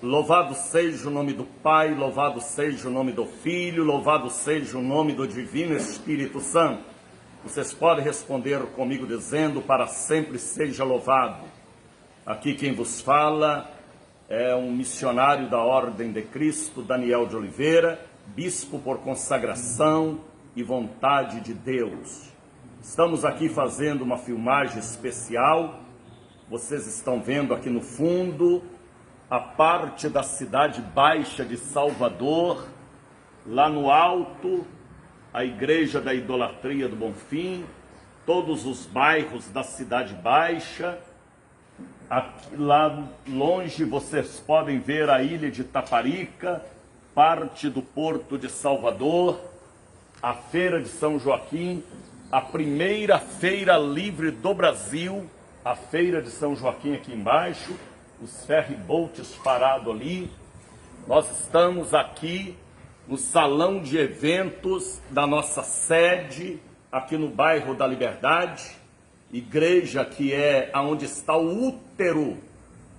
Louvado seja o nome do Pai, louvado seja o nome do Filho, louvado seja o nome do Divino Espírito Santo. Vocês podem responder comigo dizendo: para sempre seja louvado. Aqui quem vos fala é um missionário da Ordem de Cristo, Daniel de Oliveira, bispo por consagração e vontade de Deus. Estamos aqui fazendo uma filmagem especial. Vocês estão vendo aqui no fundo a parte da Cidade Baixa de Salvador, lá no alto, a Igreja da Idolatria do Bonfim, todos os bairros da Cidade Baixa. Aqui, lá longe vocês podem ver a ilha de Taparica, parte do Porto de Salvador, a Feira de São Joaquim, a primeira feira livre do Brasil, a Feira de São Joaquim aqui embaixo, os ferryboats parados ali. Nós estamos aqui no salão de eventos da nossa sede, aqui no bairro da Liberdade, igreja que é onde está o útero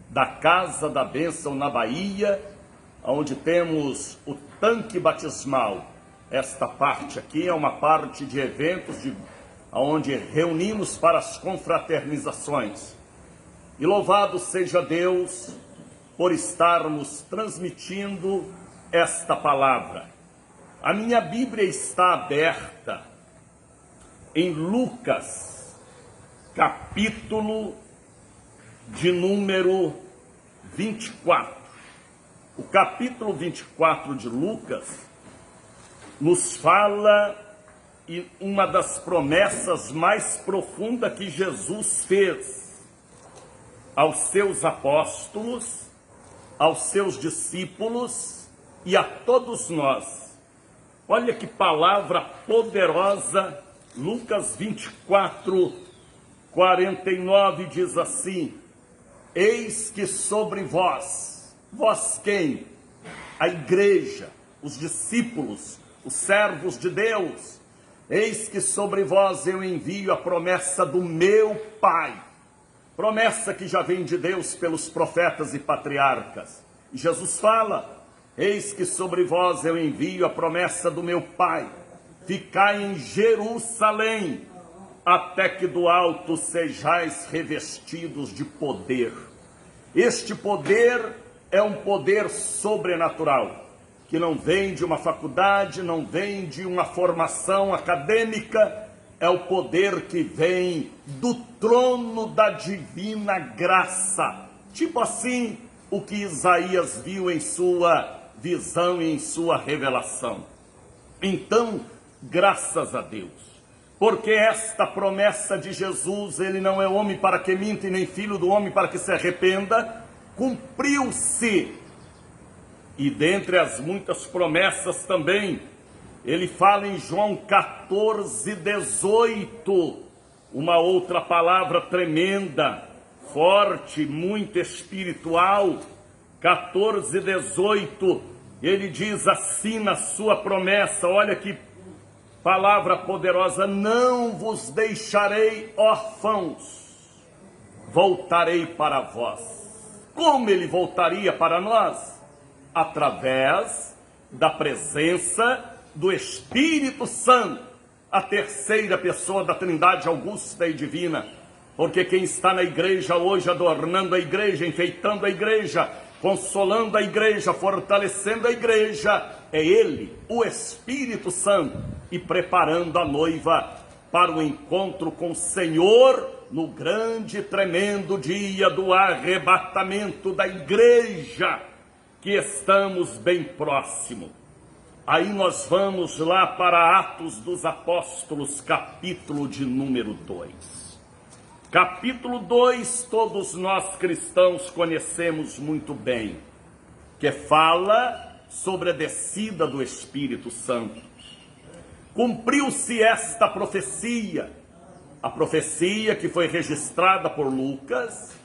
da Casa da Bênção na Bahia, onde temos o tanque batismal. Esta parte aqui é uma parte de eventos onde reunimos para as confraternizações. E louvado seja Deus por estarmos transmitindo esta palavra. A minha Bíblia está aberta em Lucas, capítulo de número 24. O capítulo 24 de Lucas nos fala em uma das promessas mais profundas que Jesus fez aos seus apóstolos, aos seus discípulos e a todos nós. Olha que palavra poderosa. Lucas 24, 49 diz assim: eis que sobre vós, vós quem? A igreja, os discípulos, os servos de Deus. Eis que sobre vós eu envio a promessa do meu Pai. Promessa que já vem de Deus pelos profetas e patriarcas. E Jesus fala: eis que sobre vós eu envio a promessa do meu Pai. Ficai em Jerusalém, até que do alto sejais revestidos de poder. Este poder é um poder sobrenatural, que não vem de uma faculdade, não vem de uma formação acadêmica, é o poder que vem do trono da divina graça. Tipo assim, o que Isaías viu em sua visão e em sua revelação. Então, graças a Deus, porque esta promessa de Jesus, ele não é homem para que minta e nem filho do homem para que se arrependa, cumpriu-se. E dentre as muitas promessas também, ele fala em João 14, 18, uma outra palavra tremenda, forte, muito espiritual. 14, 18, ele diz assim na sua promessa, olha que palavra poderosa: não vos deixarei órfãos, voltarei para vós. Como ele voltaria para nós? Através da presença do Espírito Santo, a terceira pessoa da Trindade augusta e divina. Porque quem está na igreja hoje, adornando a igreja, enfeitando a igreja, consolando a igreja, fortalecendo a igreja, é Ele, o Espírito Santo, e preparando a noiva para o encontro com o Senhor no grande e tremendo dia do arrebatamento da igreja, que estamos bem próximo. Aí nós vamos lá para Atos dos Apóstolos, capítulo de número 2. Capítulo 2, todos nós cristãos conhecemos muito bem, que fala sobre a descida do Espírito Santo. Cumpriu-se esta profecia, a profecia que foi registrada por Lucas,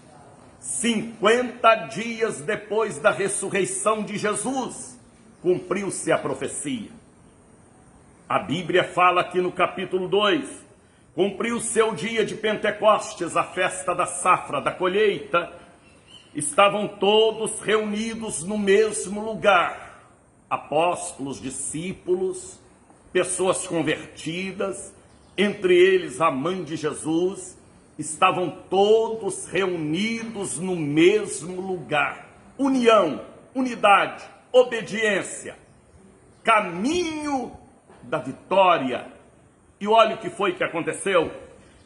50 dias depois da ressurreição de Jesus. Cumpriu-se a profecia. A Bíblia fala aqui no capítulo 2, cumpriu-se o dia de Pentecostes, a festa da safra, da colheita, estavam todos reunidos no mesmo lugar. Apóstolos, discípulos, pessoas convertidas, entre eles a mãe de Jesus, estavam todos reunidos no mesmo lugar. União, unidade, obediência, caminho da vitória. E olha o que foi que aconteceu.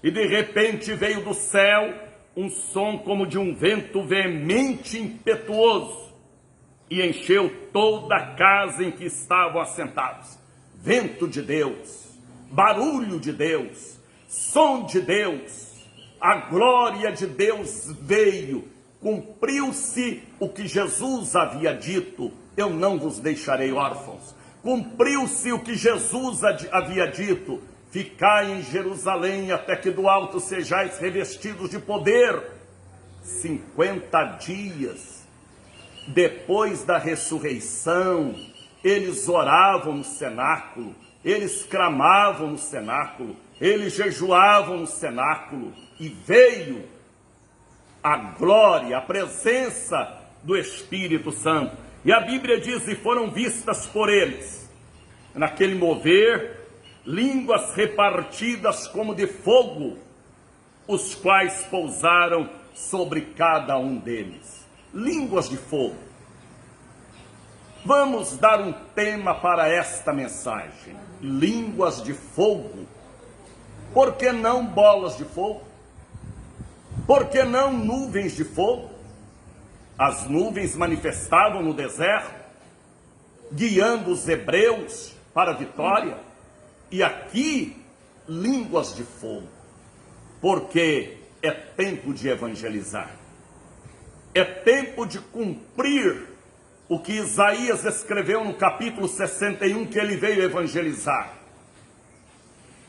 E de repente veio do céu um som como de um vento veemente e impetuoso, e encheu toda a casa em que estavam assentados. Vento de Deus, barulho de Deus, som de Deus, a glória de Deus veio. Cumpriu-se o que Jesus havia dito: eu não vos deixarei órfãos. Cumpriu-se o que Jesus havia dito: ficai em Jerusalém até que do alto sejais revestidos de poder. 50 dias depois da ressurreição, eles oravam no cenáculo, eles clamavam no cenáculo, eles jejuavam no cenáculo, e veio a glória, a presença do Espírito Santo. E a Bíblia diz: e foram vistas por eles, naquele mover, línguas repartidas como de fogo, os quais pousaram sobre cada um deles. Línguas de fogo. Vamos dar um tema para esta mensagem: línguas de fogo. Por que não bolas de fogo? Por que não nuvens de fogo? As nuvens manifestavam no deserto, guiando os hebreus para a vitória. E aqui, línguas de fogo, porque é tempo de evangelizar. É tempo de cumprir o que Isaías escreveu no capítulo 61, que ele veio evangelizar.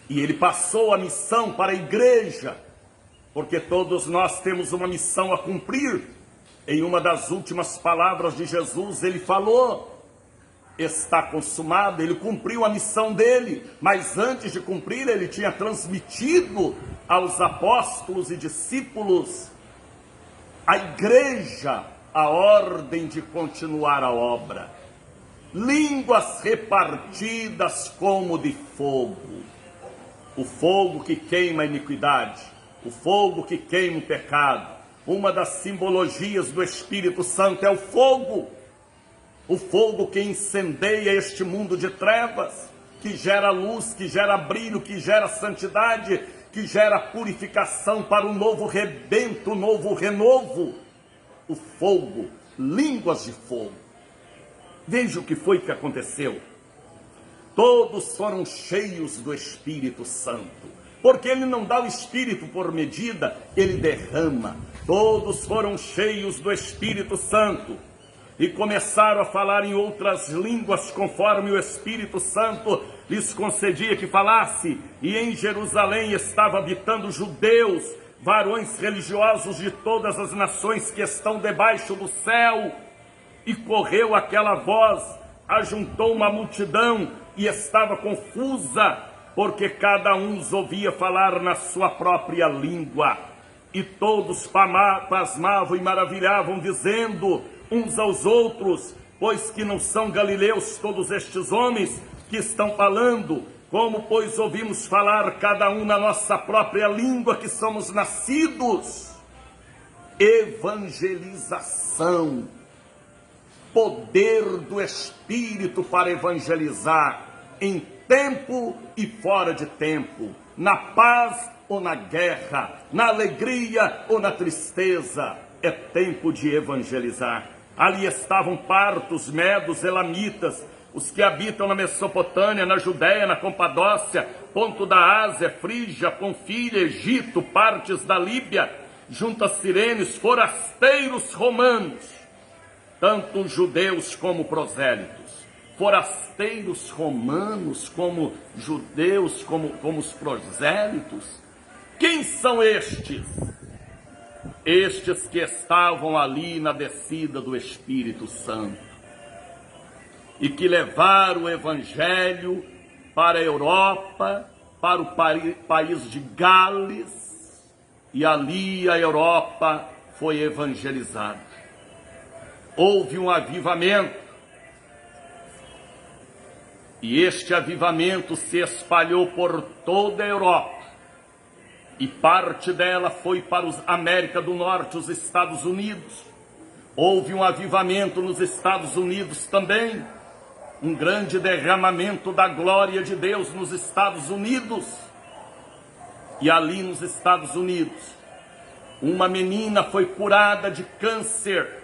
E ele passou a missão para a igreja, porque todos nós temos uma missão a cumprir. Em uma das últimas palavras de Jesus, ele falou: está consumado. Ele cumpriu a missão dele, mas antes de cumprir, ele tinha transmitido aos apóstolos e discípulos, à igreja, a ordem de continuar a obra. Línguas repartidas como de fogo. O fogo que queima a iniquidade, o fogo que queima o pecado. Uma das simbologias do Espírito Santo é o fogo. O fogo que incendeia este mundo de trevas, que gera luz, que gera brilho, que gera santidade, que gera purificação para um novo rebento, um novo renovo. O fogo, línguas de fogo. Veja o que foi que aconteceu. Todos foram cheios do Espírito Santo, porque ele não dá o Espírito por medida, ele derrama. Todos foram cheios do Espírito Santo e começaram a falar em outras línguas, conforme o Espírito Santo lhes concedia que falasse. E em Jerusalém estavam habitando judeus, varões religiosos de todas as nações que estão debaixo do céu. E correu aquela voz, ajuntou uma multidão e estava confusa, porque cada um os ouvia falar na sua própria língua. E todos pasmavam e maravilhavam, dizendo uns aos outros: pois que não são galileus todos estes homens que estão falando? Como, pois, ouvimos falar cada um na nossa própria língua que somos nascidos? Evangelização. Poder do Espírito para evangelizar, em tempo e fora de tempo, na paz ou na guerra, na alegria ou na tristeza. É tempo de evangelizar. Ali estavam partos, medos, elamitas, os que habitam na Mesopotâmia, na Judéia, na Capadócia, ponto da Ásia, Frígia, Panfilha, Egito, partes da Líbia, junto a Cirenes, forasteiros romanos, tanto judeus como prosélitos. Forasteiros romanos, como judeus, como os prosélitos. Quem são estes? Estes que estavam ali na descida do Espírito Santo e que levaram o Evangelho para a Europa, para o país de Gales, e ali a Europa foi evangelizada. houve um avivamento, e este avivamento se espalhou por toda a Europa, e parte dela foi para a América do Norte, os Estados Unidos. Houve um avivamento nos Estados Unidos também, um grande derramamento da glória de Deus nos Estados Unidos. E ali nos Estados Unidos, uma menina foi curada de câncer,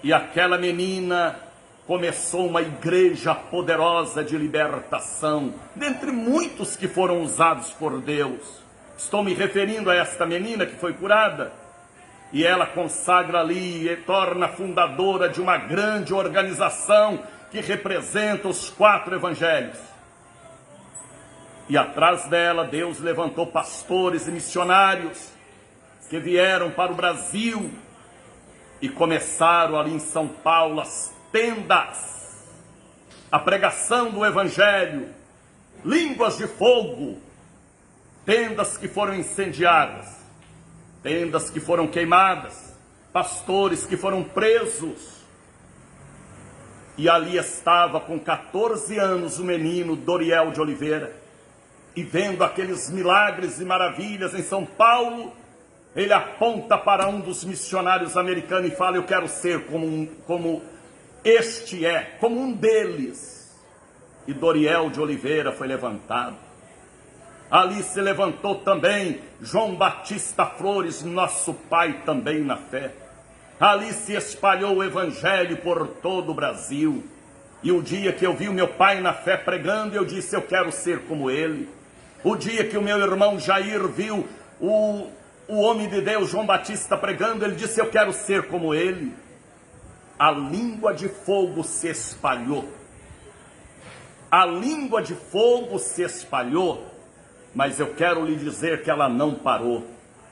e aquela menina começou uma igreja poderosa de libertação, dentre muitos que foram usados por Deus. Estou me referindo a esta menina que foi curada, e ela consagra ali e torna fundadora de uma grande organização que representa os 4 evangelhos. E atrás dela, Deus levantou pastores e missionários que vieram para o Brasil e começaram ali em São Paulo as tendas, a pregação do evangelho, línguas de fogo, tendas que foram incendiadas, tendas que foram queimadas, pastores que foram presos. E ali estava com 14 anos o menino Doriel de Oliveira, e vendo aqueles milagres e maravilhas em São Paulo, ele aponta para um dos missionários americanos e fala: eu quero ser como este é, como um deles. E Doriel de Oliveira foi levantado. Ali se levantou também João Batista Flores, nosso pai também na fé. Ali se espalhou o evangelho por todo o Brasil. E o dia que eu vi o meu pai na fé pregando, eu disse: eu quero ser como ele. O dia que o meu irmão Jair viu o homem de Deus João Batista pregando, ele disse: eu quero ser como ele. A língua de fogo se espalhou. A língua de fogo se espalhou, mas eu quero lhe dizer que ela não parou.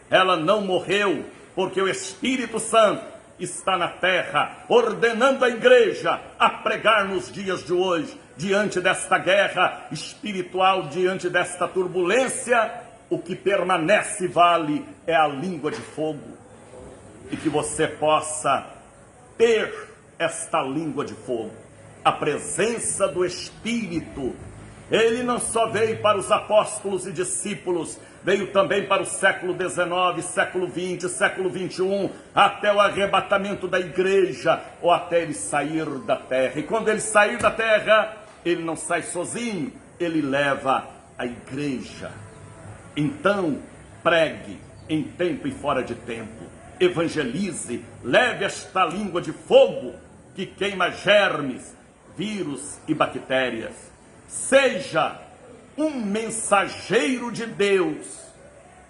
Ela não morreu, porque o Espírito Santo está na terra, ordenando a igreja a pregar nos dias de hoje, diante desta guerra espiritual, diante desta turbulência. O que permanece e vale é a língua de fogo, e que você possa ter esta língua de fogo, a presença do Espírito. Ele não só veio para os apóstolos e discípulos, veio também para o século XIX, século XX, século XXI, até o arrebatamento da igreja, ou até ele sair da terra. E quando ele sair da terra, ele não sai sozinho, ele leva a igreja. Então, pregue em tempo e fora de tempo, evangelize, leve esta língua de fogo que queima germes, vírus e bactérias. Seja um mensageiro de Deus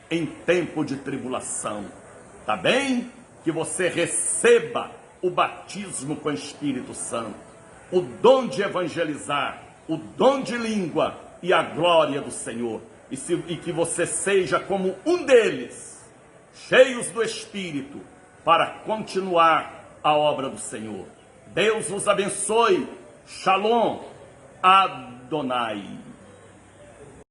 em tempo de tribulação. Tá bem? Que você receba o batismo com o Espírito Santo, o dom de evangelizar, o dom de língua e a glória do Senhor. E que você seja como um deles, cheios do Espírito, para continuar a obra do Senhor. Deus os abençoe. Shalom Adonai.